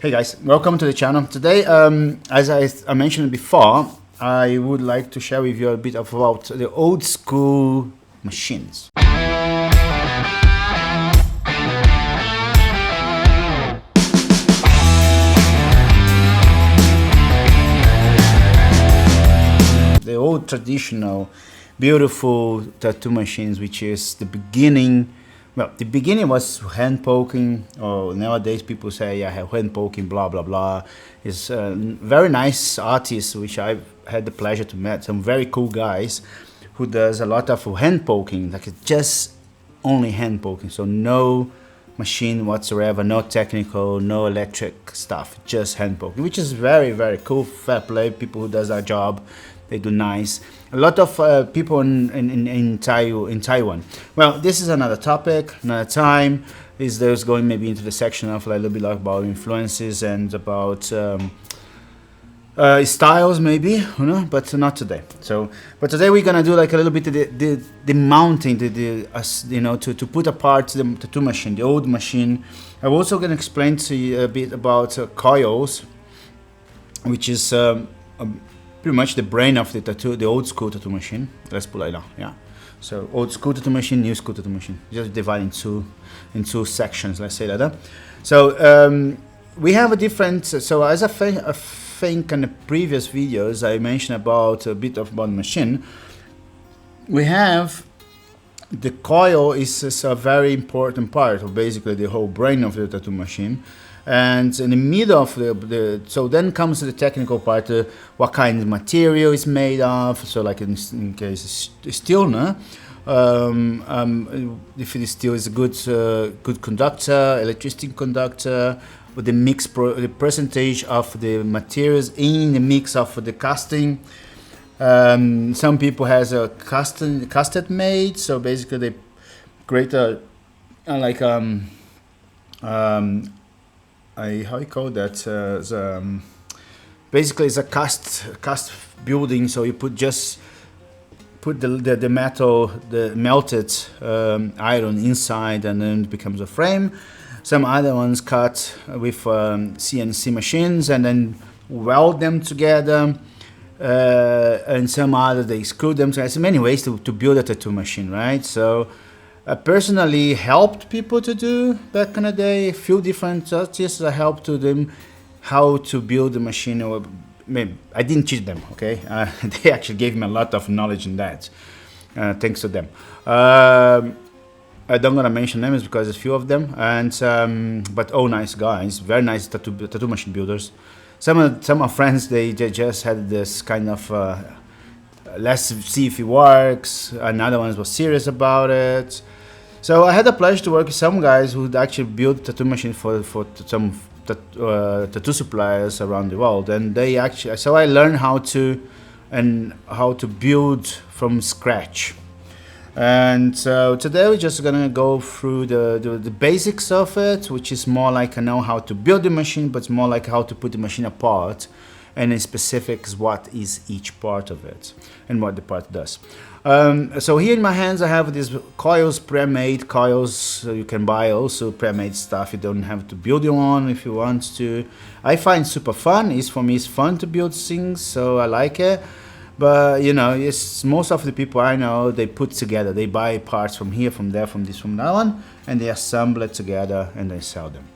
Hey guys, welcome to the channel. Today, as I mentioned before, I would like to share with you a bit about the old school machines. The old traditional, beautiful tattoo machines, which is the beginning. Well, the beginning was hand poking, or nowadays people say, yeah, hand poking, blah, blah, blah. It's very nice artists, which I've had the pleasure to meet, some very cool guys who does a lot of hand poking, like just only hand poking. So no machine whatsoever, no technical, no electric stuff, just hand poking, which is very, very cool. Fair play, people who does their job. They do nice. A lot of people in Taiwan. Well, this is another topic, another time. There's going maybe into the section of like, a little bit about influences and about styles maybe, you know, but not today. So, but today we're gonna do like a little bit of the mounting, to put apart the tattoo machine, the old machine. I'm also gonna explain to you a bit about coils, which is pretty much the brain of the tattoo, the old school tattoo machine. Let's put it like that, yeah. So old school tattoo machine, new school tattoo machine. Just divide in two sections, let's say like that. So we have a different. So as I think in the previous videos I mentioned about a bit about the machine. We have the coil is a very important part of basically the whole brain of the tattoo machine. And in the middle of so then comes the technical part, what kind of material is made of. So like in case it's steel, no? If it is steel, is a good conductor, electricity conductor, with the the percentage of the materials in the mix of the casting. Some people has a casted made, so basically they create a like how you call that? Basically, it's a cast building. So you put the metal, the melted iron inside, and then it becomes a frame. Some other ones cut with CNC machines and then weld them together. And some other they screw them together. So many ways to build a tattoo machine, right? So I personally helped people to do back in the day. A few different artists I helped to them how to build the machine. Or maybe I didn't teach them, okay? They actually gave me a lot of knowledge in that. Thanks to them. I don't gonna mention names because there's a few of them, and but all nice guys, very nice tattoo machine builders. Some of my friends they just had this kind of let's see if it works. Another ones was serious about it. So I had the pleasure to work with some guys who actually built tattoo machines for some tattoo suppliers around the world, and they actually. So I learned how to build from scratch. And so today we're just gonna go through the basics of it, which is more like I know how to build the machine, but it's more like how to put the machine apart, and in specifics what is each part of it and what the part does. So here in my hands I have these coils, pre-made coils. So you can buy also pre-made stuff. You don't have to build your own if you want to. I find super fun. For me it's fun to build things, so I like it. But you know, most of the people I know, they put together, they buy parts from here, from there, from this, from that one, and they assemble it together and they sell them.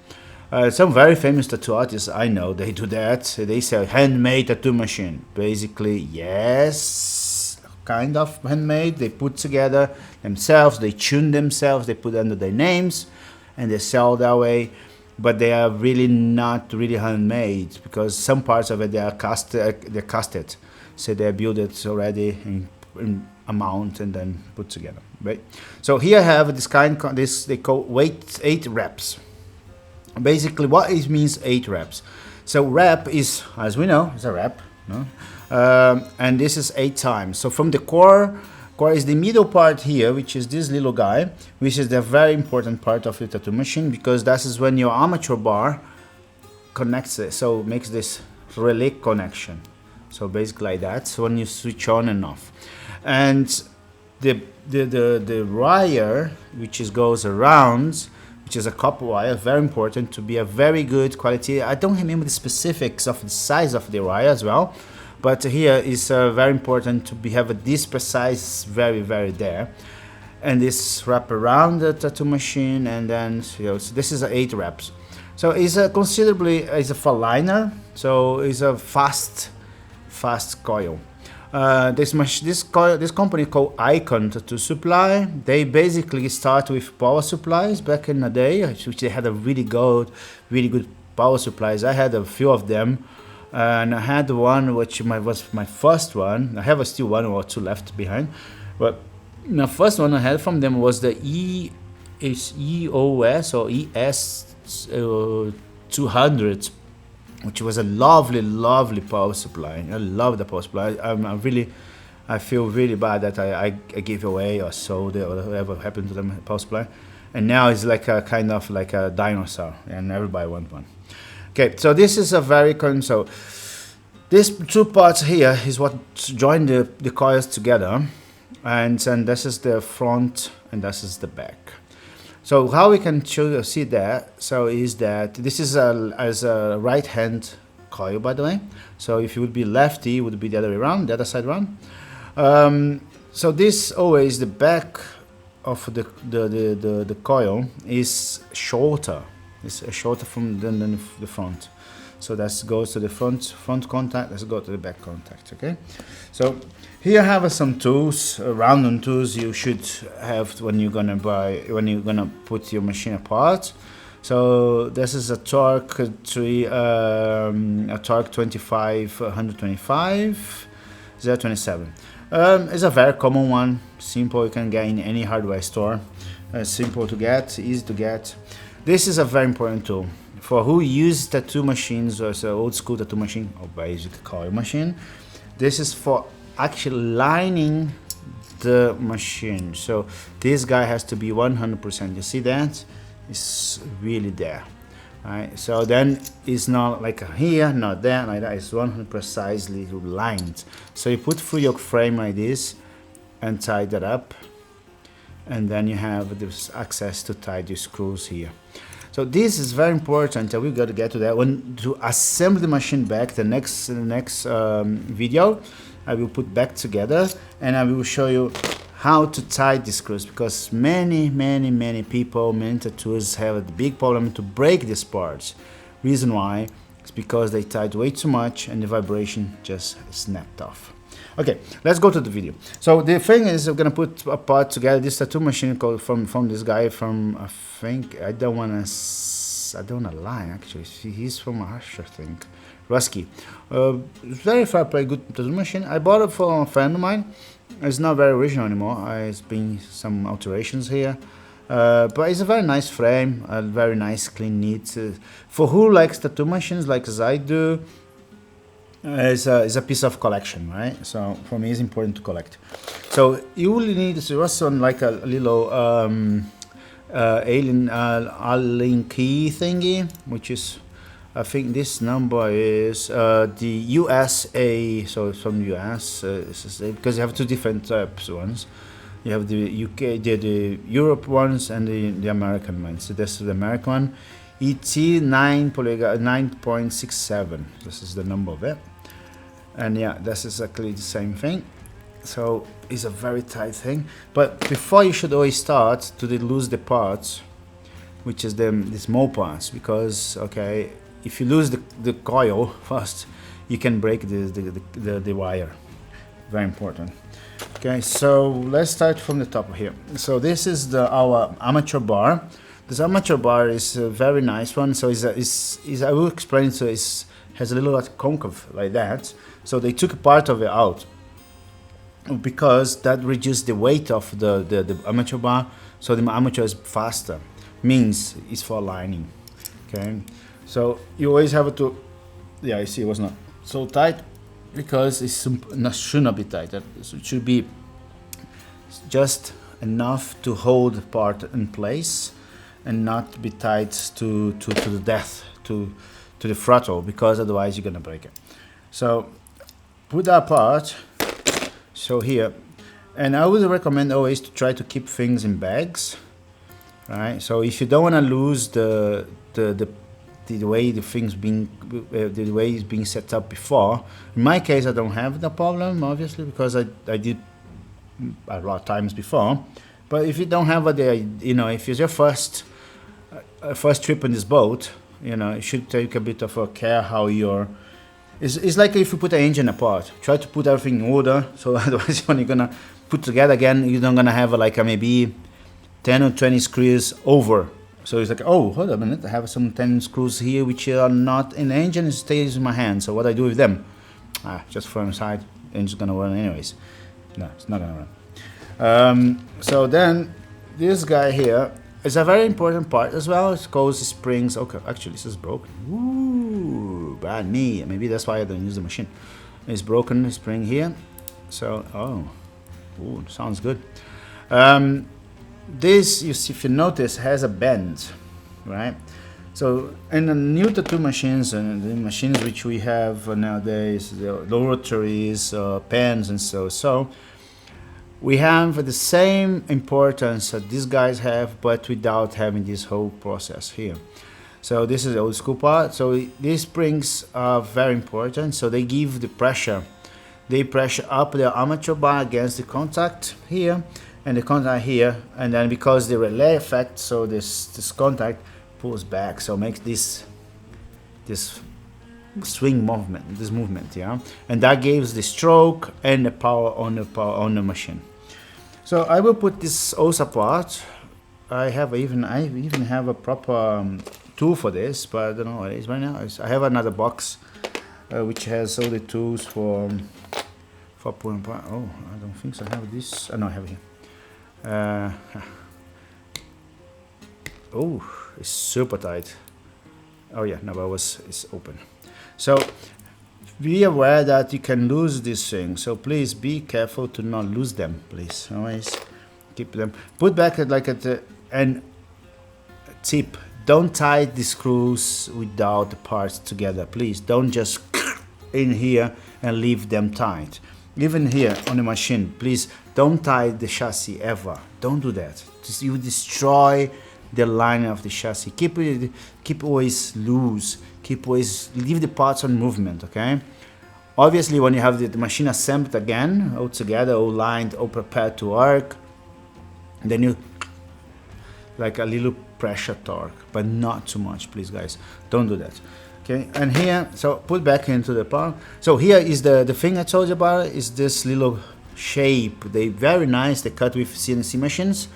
Some very famous tattoo artists I know, they do that. They sell handmade tattoo machine. Basically, yes, kind of handmade. They put together themselves, they tune themselves, they put under their names, and they sell that way. But they are really not really handmade because some parts of it they are casted. So they build it already in amount and then put together, right? So here I have this they call weight 8 reps. Basically, what it means 8 reps. So rep is, as we know, is a rep, no? And this is 8 times. So from the core is the middle part here, which is this little guy, which is the very important part of the tattoo machine because that is when your armature bar connects it. So makes this relay connection. So basically like that. So when you switch on and off, and the wire which goes around which is a copper wire, very important to be a very good quality. I don't remember the specifics of the size of the wire as well, but here is very important to have this precise, very there. And this wrap around the tattoo machine, and then so this is 8 wraps. So it's a flat liner, so it's a fast coil. This company called Icon Tattoo Supply, they basically start with power supplies back in the day, which they had a really good power supplies. I had a few of them, and I had one which was my first one. I have still one or two left behind, but the first one I had from them was the EOS or ES 200, which was a lovely power supply. I love the power supply. I feel really bad that I gave away or sold it or whatever happened to the power supply, and now it's like a kind of like a dinosaur, and everybody wants one. Okay, so this is a very so these two parts here is what join the coils together. And this is the front and this is the back. So how we can see that, so is that this is as a right hand coil, by the way. So if you would be lefty, it would be the other way around, the other side around. So this always the back of the coil is shorter. It's shorter than the front. So that goes to the front contact. Let's go to the back contact. Okay. So here I have some tools, rounding tools you should have when you're gonna put your machine apart. So this is a torque 25 125 027. It's a very common one, simple. You can get in any hardware store. Simple to get, easy to get. This is a very important tool for who use tattoo machines, or so old school tattoo machine or basic coil machine. This is for actually lining the machine. So this guy has to be 100%. You see that? It's really there. Right? So then it's not like here, not there, like that. It's 100% precisely lined. So you put through your frame like this and tie that up, and then you have this access to tie the screws here. So this is very important, and we've got to get to that one to assemble the machine back. The next video I will put back together, and I will show you how to tie the screws, because many people, many tattooers have a big problem to break these parts. Reason why is because they tied way too much and the vibration just snapped off. Okay, let's go to the video. So the thing is, I'm gonna put a part together. This tattoo machine called from this guy from, I think, I don't wanna lie actually. He's from Russia, I think. Rusky. Very fair play, good tattoo machine. I bought it for a friend of mine. It's not very original anymore. It's been some alterations here. But it's a very nice frame, a very nice, clean, neat. For who likes tattoo machines, like as I do, it's a piece of collection, right? So for me, it's important to collect. So you will need also like a little alien key thingy, which is, I think this number is the USA. So it's from the US, because you have two different types ones. You have the UK, the Europe ones, and the American ones. So this is the American one, ET 9.67. This is the number of it. And yeah, that's exactly the same thing. So it's a very tight thing. But before, you should always start to lose the parts, which is the small parts, because okay, if you lose the coil first, you can break the wire. Very important. Okay, so let's start from the top here. So this is our Armature Bar. This Armature Bar is a very nice one. So I will explain. So it has a little concave like that. So they took a part of it out because that reduced the weight of the Armature Bar. So the armature is faster. Means it's for lining. Okay, so you always have to. Yeah, you see, it was not so tight because it should not be tight. It should be just enough to hold the part in place and not be tight to the death, to the throttle, because otherwise you're gonna break it. So put that part, so here, and I would recommend always to try to keep things in bags, right? So if you don't want to lose the way the things being the way it's being set up before. In my case, I don't have the problem, obviously, because I did a lot of times before. But if you don't have if it's your first trip on this boat, you should take a bit of a care how you're. It's like if you put an engine apart, try to put everything in order. So otherwise, when you're gonna put together again, you're not gonna have like a maybe 10 or 20 screws over. So it's like, oh, hold on a minute, I have some 10 screws here which are not in the engine, it stays in my hand. So what I do with them? Just throw them aside, engine's gonna run anyways. No, it's not gonna run. So then this guy here is a very important part as well. It goes springs. Okay, actually this is broken. Ooh, bad me. Maybe that's why I don't use the machine. It's broken spring here. So ooh, sounds good. This, if you notice, has a bend, right? So in the new tattoo machines and the machines which we have nowadays, the rotaries, pens, and so we have the same importance that these guys have, but without having this whole process here. So this is the old school part. So these springs are very important. So they give the pressure. They pressure up the armature bar against the contact here and the contact here, and then because the relay effect, so this contact pulls back, so makes this swing movement, yeah, and that gives the stroke and the power on the machine. So I will put this also apart. I even have a proper tool for this, but I don't know what it is right now. I have another box which has all the tools for pulling apart. Oh, I don't think so. I have this. Oh, no, I have it here. Oh, it's super tight. Oh yeah, no, but it's open. So be aware that you can lose this thing. So please be careful to not lose them. Please, always keep them. Put back and tip. Don't tie the screws without the parts together. Please don't just in here and leave them tight. Even here on the machine, please don't tie the chassis ever. Don't do that. You destroy the line of the chassis. Keep always loose. Leave the parts on movement. Okay. Obviously, when you have the machine assembled again, all together, all lined, all prepared to work, then you like a little pressure torque, but not too much, please, guys. Don't do that. Okay, and here, so put back into the part. So here is the thing I told you about, is this little shape. They very nice. They cut with CNC machines.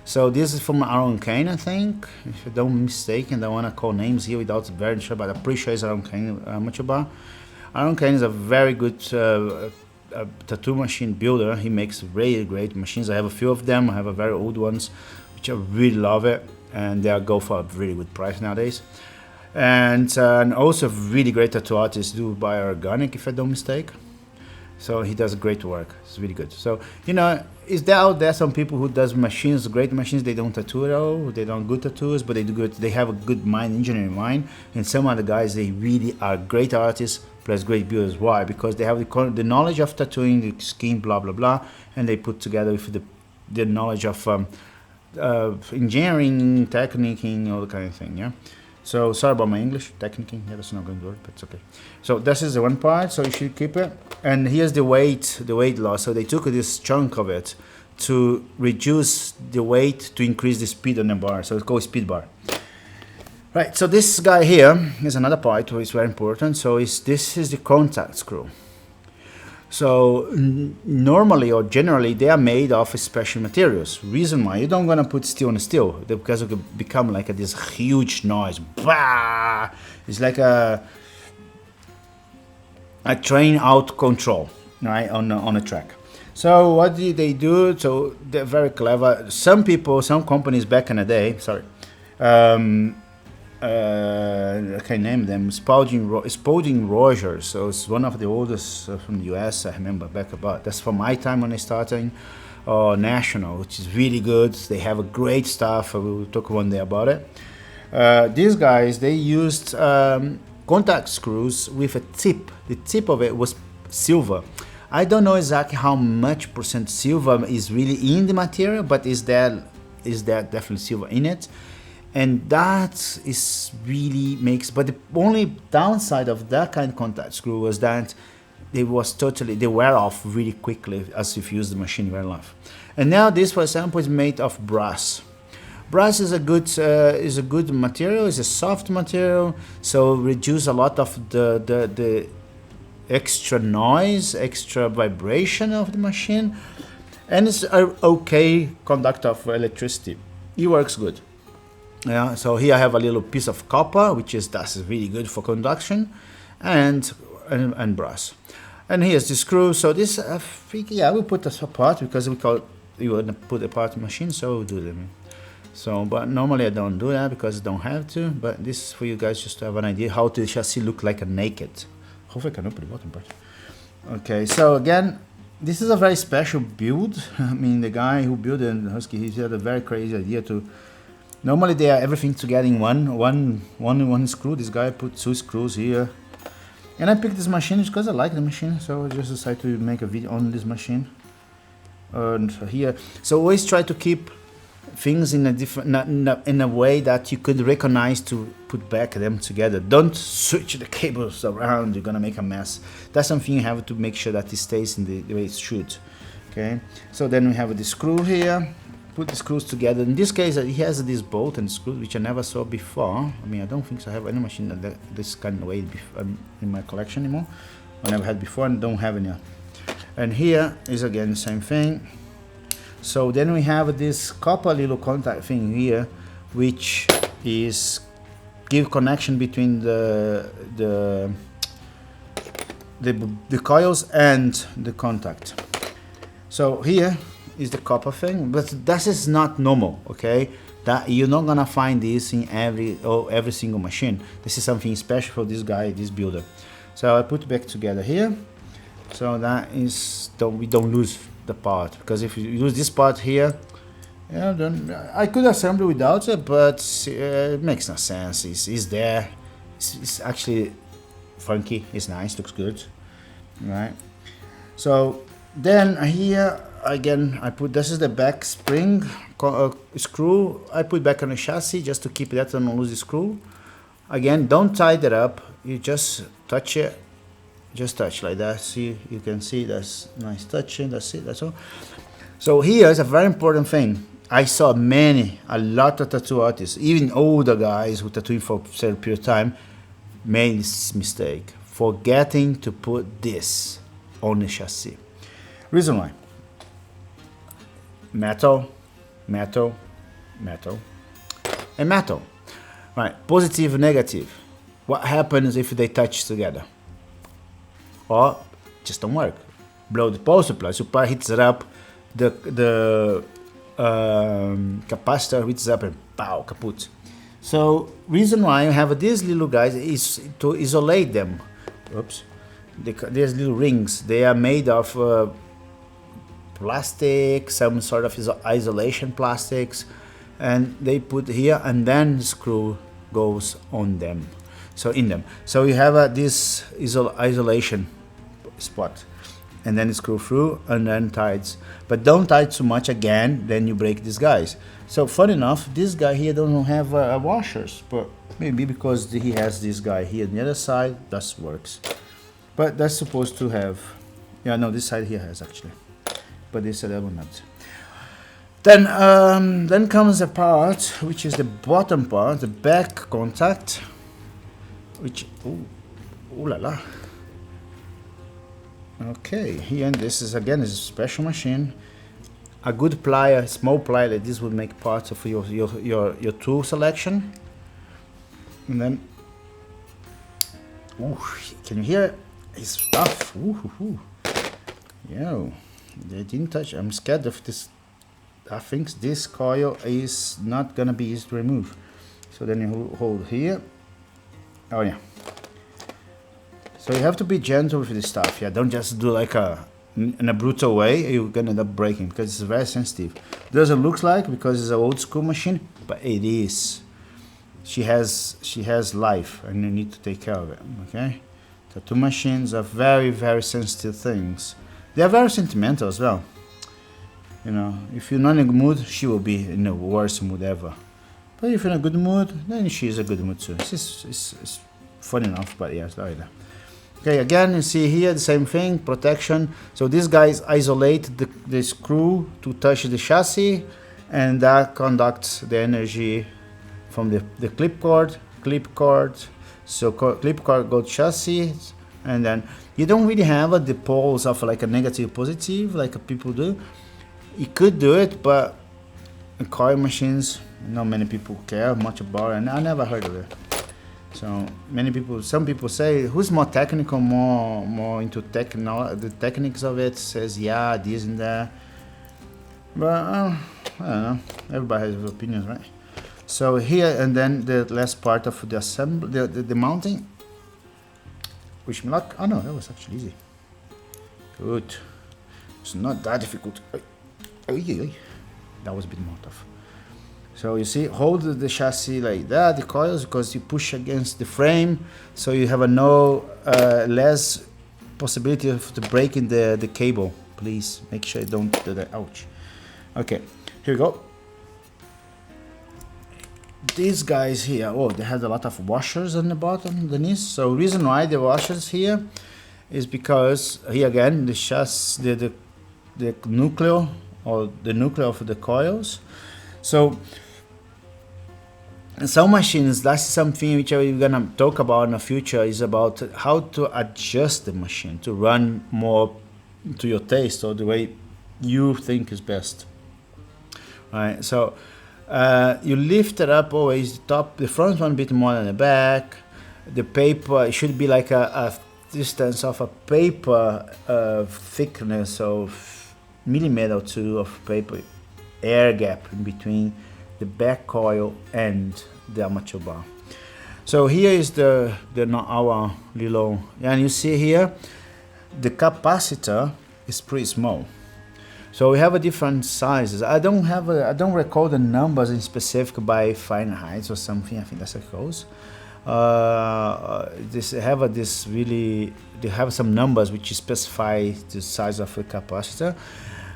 So this is from Aaron Kane, I think, if I don't mistake, and I want to call names here without very sure, but I'm pretty sure it's Aaron Kane, Armature Bar. Aaron Kane is a very good tattoo machine builder. He makes really great machines. I have a few of them. I have a very old ones, which I really love it, and they go for a really good price nowadays. And also really great tattoo artists do by organic, if I don't mistake. So he does great work. It's really good. So is there out there some people who does machines, great machines? They don't tattoo at all. They don't good tattoos, but they do good. They have a good mind, engineering mind. And some other guys, they really are great artists plus great builders. Why? Because they have the knowledge of tattooing, the skin, blah blah blah, and they put together with the knowledge of engineering, techniquing, all the kind of thing. Yeah. So sorry about my English, technically, yeah, that's not going to work, but it's okay. So this is the one part, so you should keep it. And here's the weight loss. So they took this chunk of it to reduce the weight to increase the speed on the bar. So it's called speed bar. Right, so this guy here is another part which is very important. So this is the contact screw. So normally or generally they are made of special materials. Reason why you don't gonna put steel on steel, because it could become like this huge noise. Bah! It's like a train out control, right, on a track. So what did they do? So they're very clever. Some companies back in the day, I can name them, Spalding Rogers. So it's one of the oldest from the US. I remember back about, that's from my time when I started. National, which is really good. They have a great stuff. We'll talk one day about it. These guys, they used contact screws with a tip. The tip of it was silver. I don't know exactly how much percent silver is really in the material, but is there is there definitely silver in it, and that is really makes. But the only downside of that kind of contact screw was that they wear off really quickly as if you use the machine very long. And now this, for example, is made of brass. Brass is a good material. It's a soft material, so reduce a lot of the extra noise, extra vibration of the machine, and it's an okay conductor of electricity. It works good. Yeah. So here I have a little piece of copper, that's really good for conduction, and brass. And here's the screw. So this, I think, yeah, we'll put this apart because we want to put apart the machine, so we'll do them. So, but normally I don't do that because I don't have to. But this is for you guys just to have an idea how the chassis look like a naked. Hopefully I can open the bottom part. Okay, so again, this is a very special build. I mean, the guy who built the Husky, he had a very crazy idea to. Normally they are everything together in one screw. This guy put 2 screws here. And I picked this machine because I like the machine, so I just decided to make a video on this machine. And here, so always try to keep things in a different, in a way that you could recognize to put back them together. Don't switch the cables around; you're gonna make a mess. That's something you have to make sure that it stays in the way it should. Okay. So then we have the screw here. Put the screws together. In this case, he has this bolt and screw which I never saw before. I mean, I don't think so I have any machine that this kind of way in my collection anymore. I never had before and don't have any. And here is again the same thing. So then we have this copper little contact thing here, which is give connection between the coils and the contact. So here is the copper thing, but this is not normal, okay? That you're not gonna find this in every single machine. This is something special for this guy, this builder. So I put back together here, so that is we don't lose the part, because if you lose this part here, yeah, then I could assemble without it, but it makes no sense. It's there. It's actually funky. It's nice. Looks good, right? So then here. Again, this is the back spring screw. I put back on the chassis just to keep that and not lose the screw. Again, don't tie that up. You just touch it. Just touch like that. See, you can see that's nice touching. That's it. That's all. So here is a very important thing. I saw a lot of tattoo artists, even older guys who tattooing for a certain period of time, made this mistake, forgetting to put this on the chassis. Reason why. Metal, metal, metal, and metal. Right, positive, negative. What happens if they touch together? Or just don't work. Blow the power supply hits it up, the capacitor hits up and pow, kaput. So reason why you have these little guys is to isolate them. Oops. These little rings, they are made of plastic, some sort of isolation plastics, and they put here, and then the screw goes on them. So in them, so you have this isolation spot, and then screw through, and then ties. But don't tie too much again, then you break these guys. So funny enough, this guy here don't have washers, but maybe because he has this guy here on the other side, that works. But that's supposed to have, yeah, no, this side here has actually. But this side will not. Then comes a part which is the bottom part, the back contact, which ooh la la. Okay, here, and this is again is a special machine. A good plier, small plier like this would make part of your tool selection. And then, ooh, can you hear it? It's tough. Ooh. Yo. They didn't touch. I'm scared of this. I think this coil is not gonna be easy to remove. So then you hold here. Oh yeah. So you have to be gentle with this stuff. Yeah, don't just do like in a brutal way. You're gonna end up breaking because it's very sensitive. Doesn't look like because it's an old school machine, but it is. She has life, and you need to take care of it. Okay. Tattoo machines are very, very sensitive things. They are very sentimental as well. You know, if you're not in a good mood, she will be in the worst mood ever. But if you're in a good mood, then she's a good mood too. It's fun enough, but yeah, it's like that. Okay, again, you see here the same thing, protection. So these guys isolate the screw to touch the chassis, and that conducts the energy from the clip cord. So clip cord goes chassis, and then you don't really have the poles of like a negative positive like people do. You could do it, but in coil machines, not many people care much about it, and I never heard of it. So some people say, who's more technical, more into the techniques of it, says yeah, this and that. But I don't know. Everybody has opinions, right? So here, and then the last part of the assembly, the mounting. Wish me luck. Oh no, that was actually easy. Good. It's not that difficult. That was a bit more tough. So you see, hold the chassis like that, the coils, because you push against the frame, so you have less possibility of breaking the cable. Please make sure you don't do that. Ouch. Okay, here we go. These guys here, oh, they had a lot of washers on the bottom, underneath. So reason why the washers here is because here again the chassis, the nucleus or the nucleus of the coils. So in some machines, that's something which we're gonna talk about in the future, is about how to adjust the machine to run more to your taste or the way you think is best. Right, so you lift it up always the front one a bit more than the back. The paper, it should be like a distance of a paper thickness of millimeter or two of paper, air gap in between the back coil and the armature bar. So here is our little, and you see here the capacitor is pretty small. So we have a different sizes. I don't recall the numbers in specific by Fahrenheit or something. I think that's how it goes. They have some numbers which specify the size of the capacitor.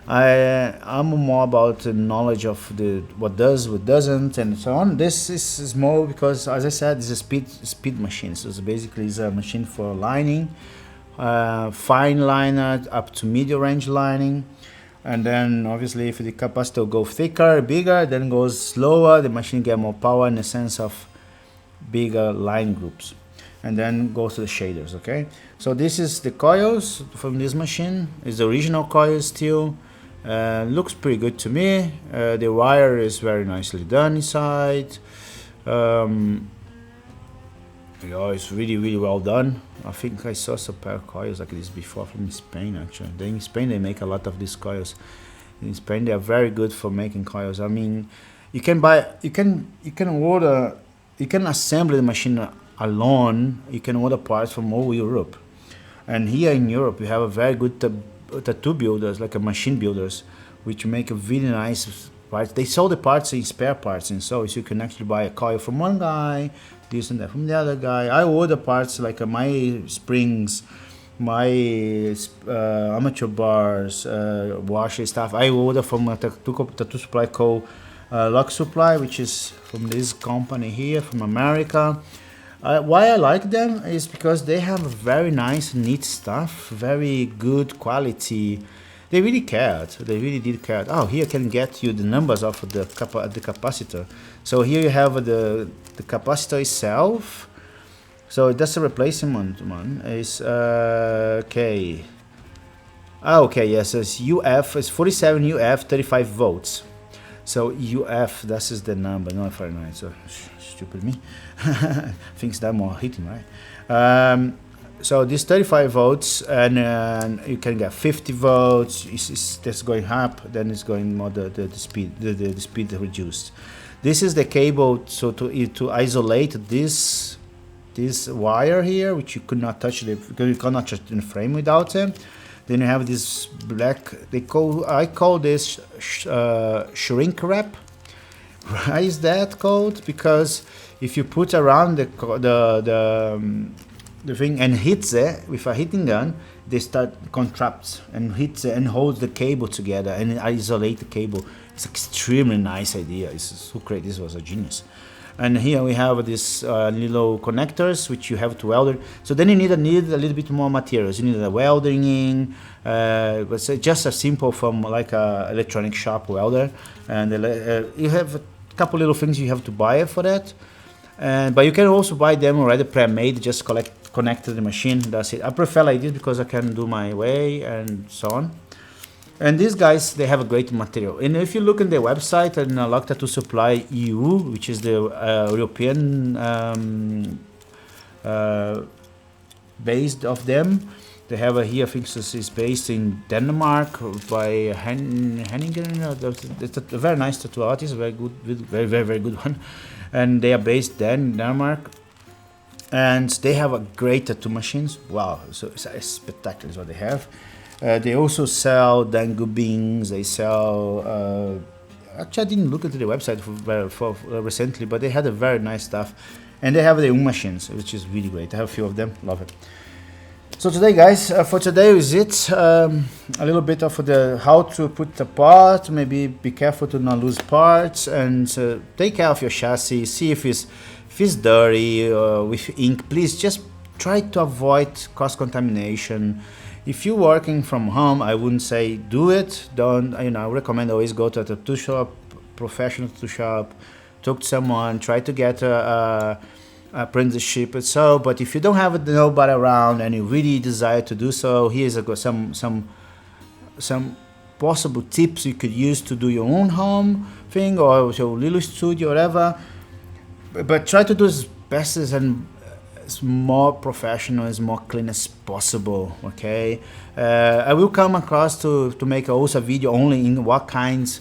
I'm more about the knowledge of what does, what doesn't, and so on. This is small because, as I said, it's a speed machine. So basically it's a machine for lining, fine liner up to medium range lining. And then obviously if the capacitor go thicker, bigger, then goes slower, the machine get more power in the sense of bigger line groups. And then goes to the shaders, okay? So this is the coils from this machine. It's the original coil still. Looks pretty good to me. The wire is very nicely done inside. It's really well done. I think I saw some pair of coils like this before from Spain actually. In Spain they make a lot of these coils. In Spain they are very good for making coils. I mean, you can assemble the machine alone. You can order parts from all Europe. And here in Europe we have a very good tattoo builders, like a machine builders, which make a really nice parts. They sell the parts in spare parts, and so you can actually buy a coil from one guy, this and that from the other guy. I order parts like my springs, my armature bars, washer stuff. I order from a tattoo supply called Lock Supply, which is from this company here from America. Why I like them is because they have very nice, neat stuff, very good quality. They really cared. They really did care. Oh, here I can get you the numbers of the capacitor. So here you have the capacitor itself. So that's a replacement one. Is okay. Okay, yes, it's UF. It's 47 UF, 35 volts. So UF, this is the number, not Fahrenheit. So stupid me. Thinks that more heating, right? So this 35 volts, and you can get 50 volts. That's going up, then it's going more the speed reduced. This is the cable, so to isolate this wire here, which you could not touch because you cannot touch the frame without it. Then you have this black. I call this shrink wrap. Why is that called? Because if you put around the thing and hits it with a heating gun, they start contracts and hits it and holds the cable together and isolate the cable. It's extremely nice idea. It's so great. This was a genius. And here we have this little connectors which you have to weld it. So then you need a little bit more materials. You need a welding, but just a simple from like a electronic shop welder. And you have a couple little things you have to buy for that. But you can also buy them already pre-made. Just connect to the machine. That's it. I prefer like this because I can do my way and so on. And these guys, they have a great material. And if you look in their website, and Lock Tattoo Supply EU, which is the European based of them, they have a here, I think this is based in Denmark by Henningen. It's a very nice tattoo artist, very good, very good one. And they are based there in Denmark. And they have a great tattoo machines. Wow, so it's spectacular is what they have. They also sell dango beans. They sell. Actually, I didn't look into the website for recently, but they had a very nice stuff, and they have their own machines, which is really great. I have a few of them. Love it. So today, guys, for today is it. A little bit of the how to put the part. Maybe be careful to not lose parts, and take care of your chassis. See if it's dirty with ink. Please just try to avoid cross-contamination. If you're working from home, I wouldn't say do it. Don't, I recommend always go to a tattoo shop, professional tattoo shop, talk to someone, try to get a apprenticeship and so. But if you don't have nobody around and you really desire to do so, here's some possible tips you could use to do your own home thing or your little studio, whatever. But try to do as best and as more professional, as more clean as possible. Okay, I will come across to make also a video only in what kinds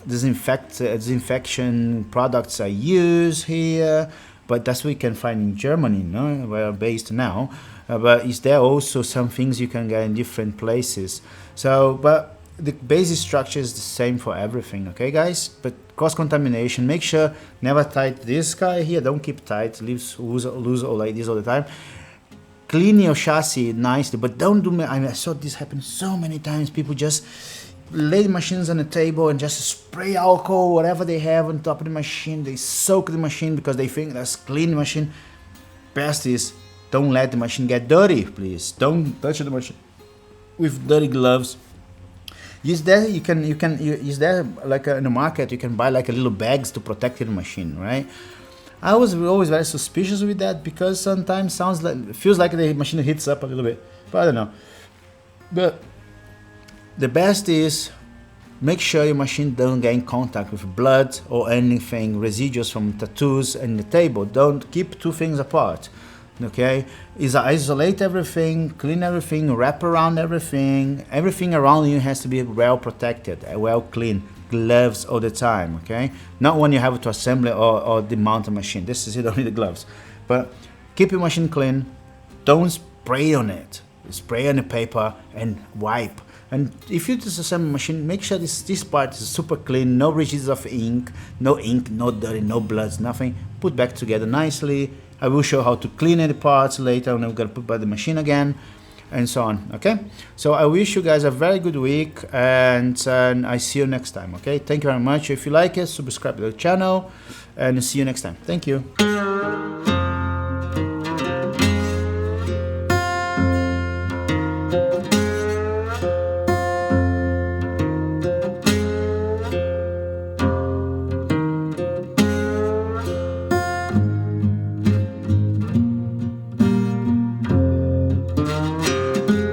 disinfection products I use here, but that's what we can find in Germany, no? Where I'm based now. But is there also some things you can get in different places? So, but the basic structure is the same for everything, okay, guys? But cross-contamination, make sure never tight this guy here. Don't keep tight, leaves loose or like this all the time. Clean your chassis nicely, but don't do. I saw this happen so many times. People just lay the machines on the table and just spray alcohol, whatever they have on top of the machine. They soak the machine because they think that's clean the machine. Best is don't let the machine get dirty, please. Don't touch the machine with dirty gloves. Is there is there like in the market you can buy like a little bags to protect your machine, right? I was always very suspicious with that because sometimes feels like the machine heats up a little bit, but I don't know. But the best is make sure your machine doesn't get in contact with blood or anything, residuals from tattoos and the table. Don't keep two things apart. Okay, is isolate everything, clean everything, wrap around everything. Everything around you has to be well protected, well clean. Gloves all the time, okay? Not when you have to assemble or demount a machine. This is you don't need the gloves. But keep your machine clean. Don't spray on it. Spray on the paper and wipe. And if you disassemble a machine, make sure this part is super clean, no residues of ink, no dirty, no bloods, nothing. Put back together nicely. I will show how to clean any parts later when I'm going to put by the machine again and so on. Okay, so I wish you guys a very good week and I see you next time. Okay, thank you very much. If you like it, subscribe to the channel and see you next time. Thank you.